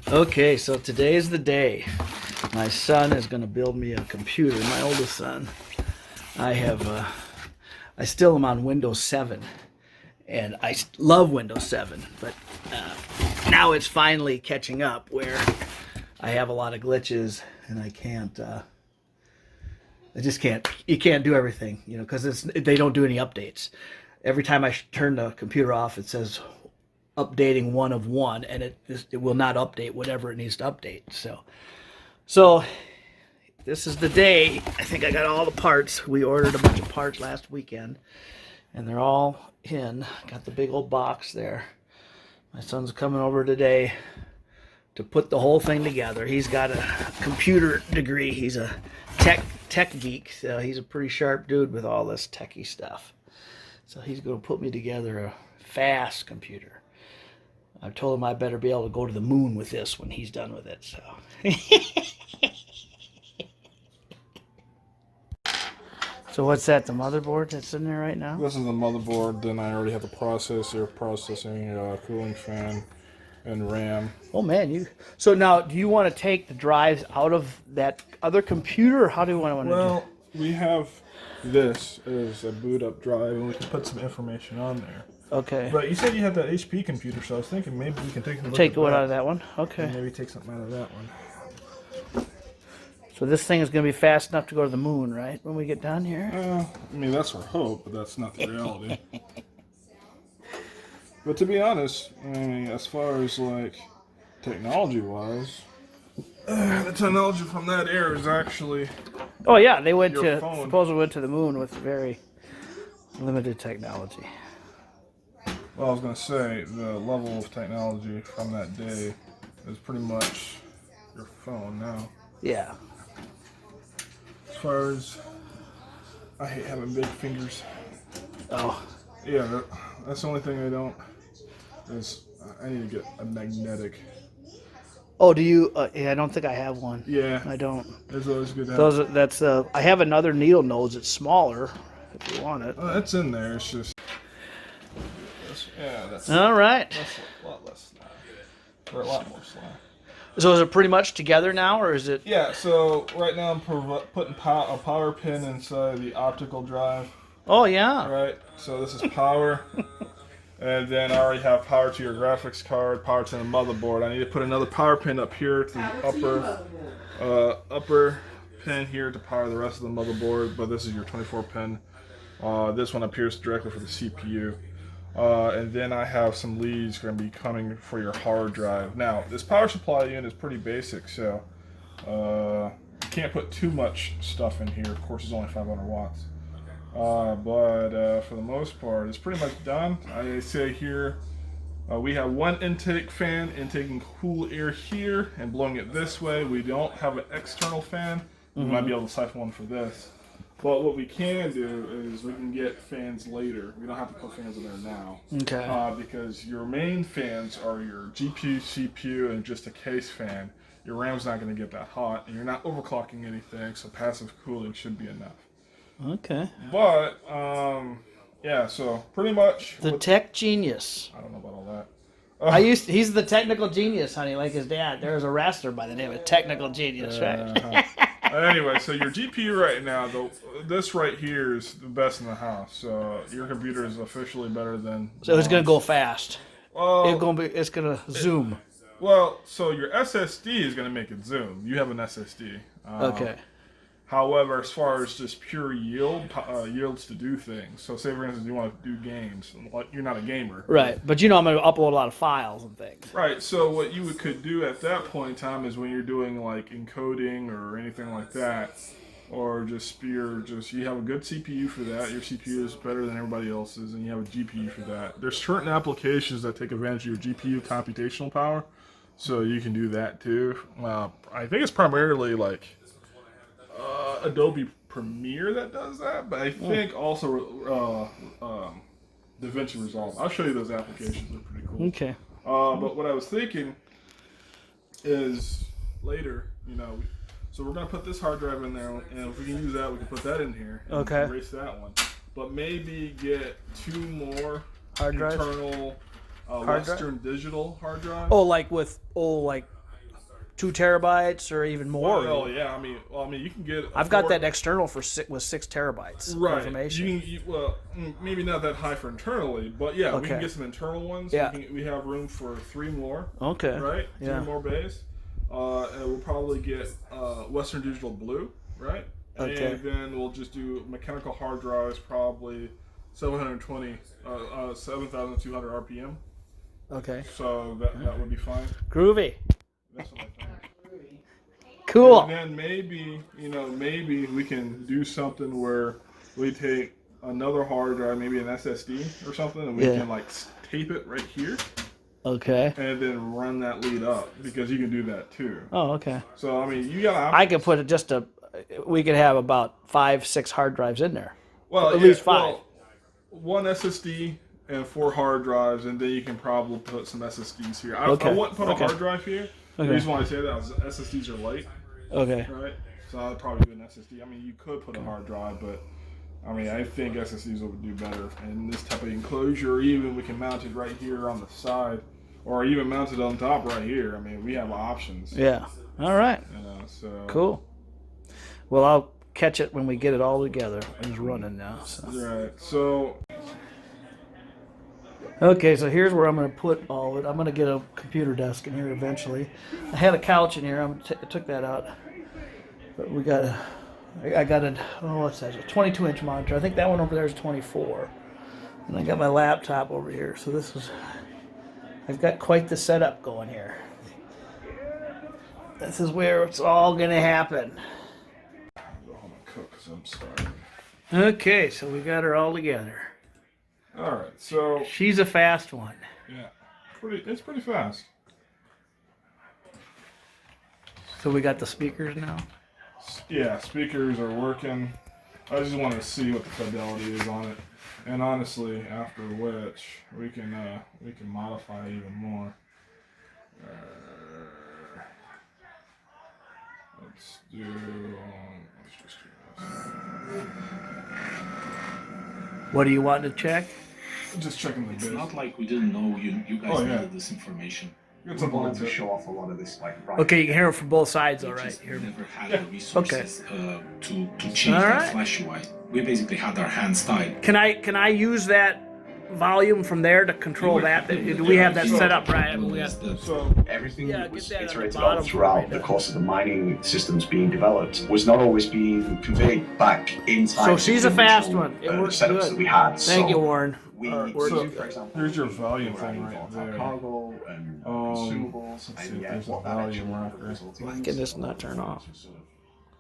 Okay, so today is the day. My son is going to build me a computer. My oldest son. I still am on Windows 7, and I love Windows 7, but now it's finally catching up where I have a lot of glitches and I can't. I just can't. You can't do everything, because they don't do any updates. Every time I turn the computer off, it says updating one of one, and it will not update whatever it needs to update. So this is the day. I think I got all the parts. We ordered a bunch of parts last weekend, and they're all in. Got the big old box there. My son's coming over today to put the whole thing together. He's got a computer degree. He's a tech geek, so he's a pretty sharp dude with all this techie stuff. So he's going to put me together a fast computer. I told him I better be able to go to the moon with this when he's done with it. So, so what's that? The motherboard that's in there right now? This is the motherboard. Then I already have the processor, processing, cooling fan, and RAM. Oh man, So now, do you want to take the drives out of that other computer, or how do you want to do? Well, we have this as a boot up drive, and we can put some information on there. Okay. But you said you had that HP computer, so I was thinking maybe we can take a look Take at one that, out of that one. Okay. and maybe take something out of that one. So this thing is going to be fast enough to go to the moon, right? When we get down here. I mean, that's our hope, but that's not the reality. But to be honest, I mean, as far as like technology-wise, the technology from that era is actually Oh yeah, they went Your to phone. supposedly went to the moon with very limited technology. well, I was gonna say the level of technology from that day is pretty much your phone now. Yeah. As far as I hate having big fingers. Oh. Yeah, that's the only thing I don't. Is I need to get a magnetic. Oh, do you? Yeah, I don't think I have one. Yeah, I don't. it's always good to have. That's I have another needle nose. It's smaller. If you want it. It's in there. It's just. That's All right. a lot less slack. Or a lot more slack. So is it pretty much together now, or is it? Yeah, so right now I'm putting a power pin inside the optical drive. Oh yeah. Right, so this is power. And then I already have power to your graphics card, power to the motherboard. I need to put another power pin up here to the upper pin here to power the rest of the motherboard, but this is your 24 pin. This one appears directly for the CPU. And then I have some leads going to be coming for your hard drive. Now, this power supply unit is pretty basic, so you can't put too much stuff in here. Of course, it's only 500 watts. But for the most part, it's pretty much done. I say here, we have one intake fan intaking cool air here and blowing it this way. We don't have an external fan. We might be able to siphon one for this. But what we can do is we can get fans later. We don't have to put fans in there now. Okay. Because your main fans are your GPU, CPU, and just a case fan. Your RAM's not going to get that hot, and you're not overclocking anything, so passive cooling should be enough. Okay. But, yeah, so pretty much... The tech genius. I don't know about all that. He's the technical genius, honey, like his dad. There was a wrestler by the name of Technical Genius, right? Anyway, so your GPU right now, this right here is the best in the house. So your computer is officially better than... So it's going to go fast. Well, It's going to zoom. well, so your SSD is going to make it zoom. You have an SSD. Okay. However, as far as just pure yields to do things. So say, for instance, you want to do games. You're not a gamer. Right. But I'm going to upload a lot of files and things. Right, so what you could do at that point in time is when you're doing like encoding or anything like that, or you have a good CPU for that. Your CPU is better than everybody else's, and you have a GPU for that. There's certain applications that take advantage of your GPU computational power, so you can do that too. I think it's primarily like Adobe Premiere that does that, but I think also DaVinci Resolve. I'll show you those applications. They're pretty cool. Okay. But what I was thinking is later, so we're going to put this hard drive in there, and if we can use that, we can put that in here and Okay. erase that one. But maybe get 2 more Hard drives? internal Hard drive? Western Digital hard drives. Oh, like with like 2 terabytes or even more. Well, yeah, I mean, you can get. I've got that external for 6 terabytes of right. information. Well, maybe not that high for internally, but yeah, we can Okay. get some internal ones. Yeah. We have room for 3 more. Okay. Right. Yeah. 3 more bays. And we'll probably get Western Digital Blue, right? Okay. And then we'll just do mechanical hard drives, probably 720, 7,200 RPM. Okay. So that would be fine. Groovy. That's what I think. Cool. And then maybe we can do something where we take another hard drive, maybe an SSD or something, and we Yeah. can like tape it right here, Okay. and then run that lead up, because you can do that too. Oh, okay. So I mean, you got. I could put it we could have about 5, 6 hard drives in there. Well, at least 5. Well, 1 SSD and 4 hard drives, and then you can probably put some SSDs here. I wouldn't put a hard drive here. The reason why I say that is SSDs are light, Okay. right? So I'd probably do an SSD. I mean, you could put a hard drive, but I mean, I think SSDs would do better. And this type of enclosure, or even we can mount it right here on the side, or even mount it on top right here. I mean, we have options. Yeah. All right. You know, so Cool. Well, I'll catch it when we get it all together. It's running now. So. right. So Okay, so here's where I'm going to put all of it. I'm going to get a computer desk in here eventually. I had a couch in here. I took that out. But we got I got a, what's that? A 22-inch monitor. I think that one over there is 24. And I got my laptop over here. So I've got quite the setup going here. This is where it's all going to happen. I'm gonna cook because I'm starving. Okay, so we got her all together. All right. So She's a fast one. yeah, it's pretty fast. So we got the speakers now. Yeah, speakers are working. I just want to see what the fidelity is on it, and honestly, after which we can modify even more. Let's just do this. What do you want to check? Just checking the It's bits. not like we didn't know you guys Oh, yeah. needed this information. It's We a wanted to bit. show off a lot of this, like, right. Okay, you can hear it from both sides, all We right. just Here. never had Yeah. the resources to change All that right. flash UI. We basically had our hands tied. Can I use that volume from there to control that? Do we have that set up right? I mean, we got, So Everything Yeah, that was get that on the iterated bottom on throughout right the now. course of the mining systems being developed was not always being conveyed back inside. So she's the a fast original, one. It the works setups good. that we had. Thank So you, Warren. We, so for example, here's your we volume were thing adding right volatile there. cargo and Let's consumables, see and if yet there's a what that volume actually marker. resulted Why in can was this not turn off? sort of